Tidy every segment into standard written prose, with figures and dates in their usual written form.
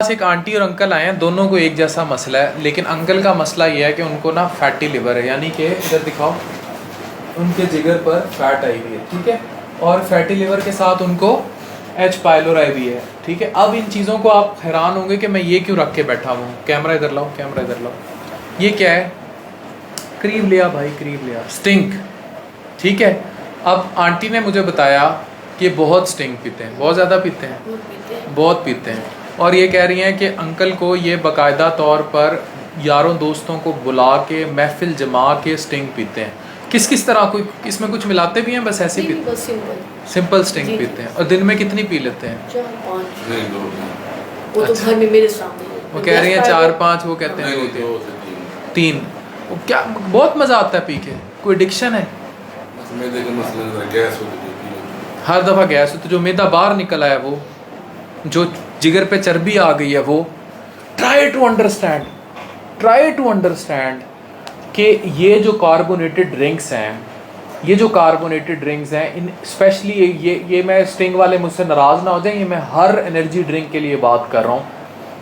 एक आंटी और अंकल आए हैं, दोनों को एक जैसा मसला है, लेकिन अंकल का मसला ये है कि उनको ना फैटी लिवर है, यानी कि इधर दिखाओ, उनके जिगर पर फैट आई हुई है, ठीक है, और फैटी लिवर के साथ उनको एच पाइलोराई भी है, ठीक है। अब इन चीज़ों को आप हैरान होंगे कि मैं ये क्यों रख के बैठा हूँ। कैमरा इधर लाओ, कैमरा इधर लाओ। ये क्या है? करीब लिया भाई, करीब लिया। स्टिंग, ठीक है। अब आंटी ने मुझे बताया कि बहुत स्टिंग पीते हैं, बहुत ज़्यादा पीते हैं, बहुत पीते हैं, और ये कह रही हैं कि अंकल को ये बाकायदा तौर पर यारों दोस्तों को बुला के महफिल जमा के स्टिंग पीते हैं। किस किस तरह, कोई इसमें कुछ मिलाते भी हैं? बस ऐसे ही पीते हैं, सिंपल स्टिंग पीते हैं। और दिन में कितनी पी लेते हैं? 4-5। वो तो घर में मेरे सामने वो कह रही हैं 4-5, वो कहते हैं 2-3। क्या बहुत मज़ा आता है पी के? कोई एडिक्शन है? हर दफ़ा गैस होती, जो मैदा बाहर निकल आया, वो जो जिगर पे चर्बी आ गई है, वो ट्राई टू अंडरस्टैंड कि ये जो कार्बोनेटेड ड्रिंक्स हैं, इन स्पेशली ये मैं स्टिंग वाले मुझसे नाराज़ ना हो जाए, ये मैं हर एनर्जी ड्रिंक के लिए बात कर रहा हूँ।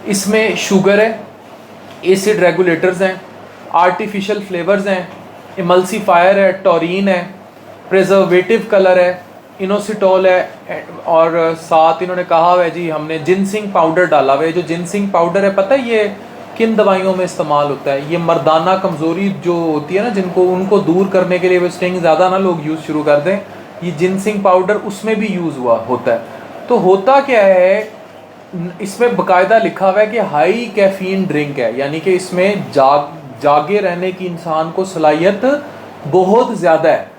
इसमें शुगर है, एसिड रेगुलेटर्स हैं, आर्टिफिशियल फ्लेवर्स हैं, इमल्सीफायर है, टॉरिन है, प्रिजर्वेटिव कलर है, इनोसिटोल है, और साथ इन्होंने कहा हुआ है जी हमने जिनसिंग पाउडर डाला हुआ है। जो जिनसिंग पाउडर है, पता है ये किन दवाइयों में इस्तेमाल होता है? ये मर्दाना कमज़ोरी जो होती है ना, जिनको, उनको दूर करने के लिए वो स्टिंग ज़्यादा ना लोग यूज़ शुरू कर दें, ये जिनसिंग पाउडर उसमें भी यूज़ होता है। तो होता क्या है, इसमें बाकायदा लिखा हुआ है कि हाई कैफीन ड्रिंक है, यानी कि इसमें जागे रहने की इंसान को सलाहियत बहुत ज़्यादा है,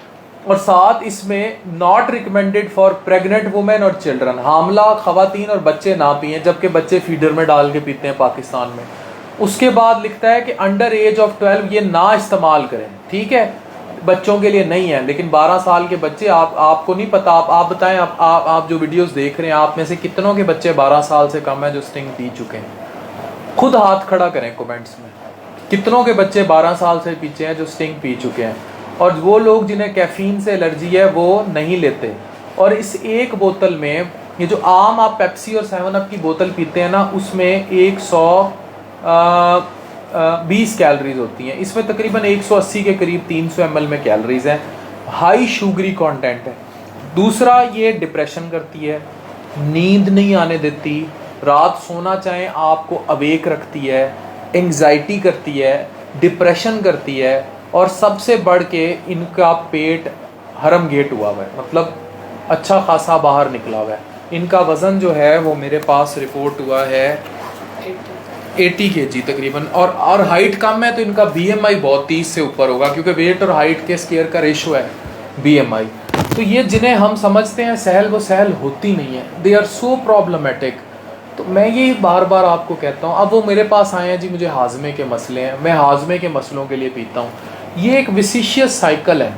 और साथ इसमें not recommended for pregnant women और चिल्ड्रन, हामला खवातीन और बच्चे ना पिएं, जबकि बच्चे फीडर में डाल के पीते हैं पाकिस्तान में। उसके बाद लिखता है कि अंडर एज ऑफ 12 ये ना इस्तेमाल करें, ठीक है, बच्चों के लिए नहीं है। लेकिन 12 साल के बच्चे, आपको नहीं पता, आप बताएं, आप जो वीडियोस देख रहे हैं, आप में से कितनों के बच्चे 12 साल से कम है जो स्टिंग पी चुके हैं? खुद हाथ खड़ा करें कमेंट्स में, कितनों के बच्चे 12 साल से पीछे हैं जो स्टिंग पी चुके हैं? और वो लोग जिन्हें कैफीन से एलर्जी है वो नहीं लेते। और इस एक बोतल में, ये जो आम आप पेप्सी और 7 अप की बोतल पीते हैं ना, उसमें 120 कैलोरीज होती हैं, इसमें तकरीबन 180 के करीब 300 ml में कैलोरीज हैं। हाई शुगरी कंटेंट है। दूसरा, ये डिप्रेशन करती है, नींद नहीं आने देती, रात सोना चाहें आपको अवेक रखती है, एंग्जाइटी करती है, डिप्रेशन करती है, और सबसे बढ़ के इनका पेट हरम गेट हुआ हुआ है, मतलब अच्छा खासा बाहर निकला हुआ है। इनका वज़न जो है वो मेरे पास रिपोर्ट हुआ है 80 kg तकरीबन, और हाइट कम है तो इनका BMI बहुत 30 से ऊपर होगा, क्योंकि वेट और हाइट के स्केयर का रेशो है BMI। तो ये जिन्हें हम समझते हैं सहल, वो सहल होती नहीं है, दे आर सो प्रॉब्लमेटिक। तो मैं ये बार बार आपको कहता हूँ, अब वो मेरे पास आए हैं जी, मुझे हाजमे के मसले हैं, मैं हाजमे के मसलों के लिए पीता हूँ। ये एक विसिशियस साइकिल है,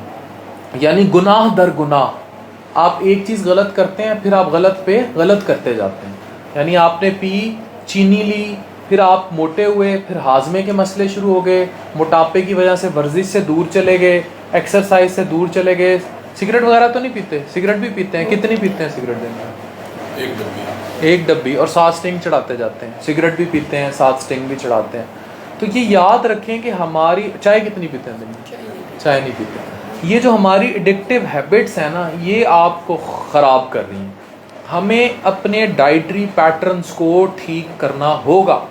यानी गुनाह दर गुनाह। आप एक चीज़ गलत करते हैं, फिर आप गलत पे गलत करते जाते हैं। यानी आपने पी, चीनी ली, फिर आप मोटे हुए, फिर हाजमे के मसले शुरू हो गए, मोटापे की वजह से वर्जिश से दूर चले गए, एक्सरसाइज से दूर चले गए। सिगरेट वगैरह तो नहीं पीते? सिगरेट भी पीते हैं। कितनी पीते हैं सिगरेट दिन में? एक डब्बी, और 7 स्टिंग चढ़ाते जाते हैं। सिगरेट भी पीते हैं, 7 स्टिंग भी चढ़ाते हैं। तो ये याद रखें कि हमारी, चाय कितनी पीते हैं दिन में? चाय नहीं पीते। ये जो हमारी एडिक्टिव हैबिट्स हैं ना, ये आपको ख़राब कर रही हैं। हमें अपने डाइटरी पैटर्न्स को ठीक करना होगा।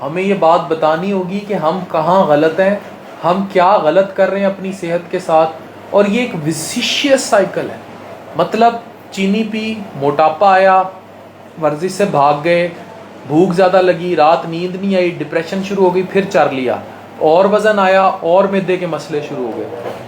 हमें ये बात बतानी होगी कि हम कहाँ गलत हैं, हम क्या गलत कर रहे हैं अपनी सेहत के साथ। और ये एक विसिशियस साइकिल है, मतलब चीनी पी, मोटापा आया, वर्जिश से भाग गए, भूख ज़्यादा लगी, रात नींद नहीं आई, डिप्रेशन शुरू हो गई, फिर चर लिया, और वज़न आया, और मैदे के मसले शुरू हो गए।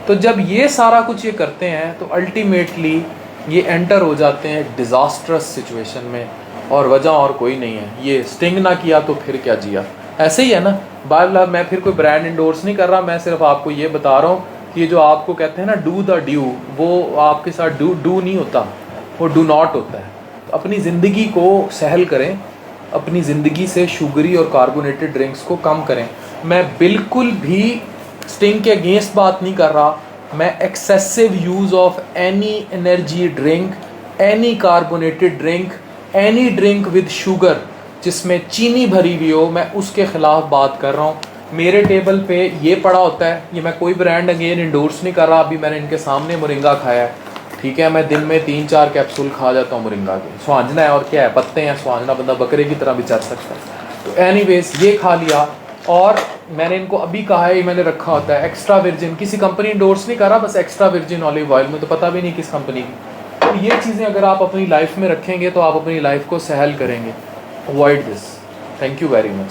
तो जब ये सारा कुछ ये करते हैं तो अल्टीमेटली ये एंटर हो जाते हैं डिज़ास्ट्रस सिचुएशन में, और वजह और कोई नहीं है, ये स्टिंग ना किया तो फिर क्या जिया। ऐसे ही है ना। बार मैं फिर कोई ब्रांड इंडोर्स नहीं कर रहा, मैं सिर्फ आपको ये बता रहा हूँ कि जो आपको कहते हैं ना डू द ड्यू, वो आपके साथ डू नहीं होता, वो डू नॉट होता है। तो अपनी ज़िंदगी को सहल करें, अपनी ज़िंदगी से शुगरी और कार्बोनेटेड ड्रिंक्स को कम करें। मैं बिल्कुल भी स्टिंग के अगेंस्ट बात नहीं कर रहा, मैं excessive use of any energy drink, any carbonated drink, any drink with sugar, जिसमें चीनी भरी हुई हो, मैं उसके ख़िलाफ़ बात कर रहा हूँ। मेरे टेबल पे ये पड़ा होता है, ये मैं कोई ब्रांड अगेन इंडोर्स नहीं कर रहा, अभी मैंने इनके सामने मोरिंगा खाया है, ठीक है, मैं दिन में 3-4 कैप्सूल खा जाता हूँ मोरिंगा के। स्वांजना है और क्या है, पत्ते हैं, स्वांजना बंदा बकरे की तरह भी चल सकता है। तो एनीवेज ये खा लिया, और मैंने इनको अभी कहा है, ये मैंने रखा होता है एक्स्ट्रा वर्जिन, किसी कंपनी इंडोर्स नहीं कर रहा, बस एक्स्ट्रा वर्जिन ऑलिव ऑयल में, तो पता भी नहीं किस कंपनी की। तो ये चीज़ें अगर आप अपनी लाइफ में रखेंगे तो आप अपनी लाइफ को सहल करेंगे। Avoid this. Thank you very much.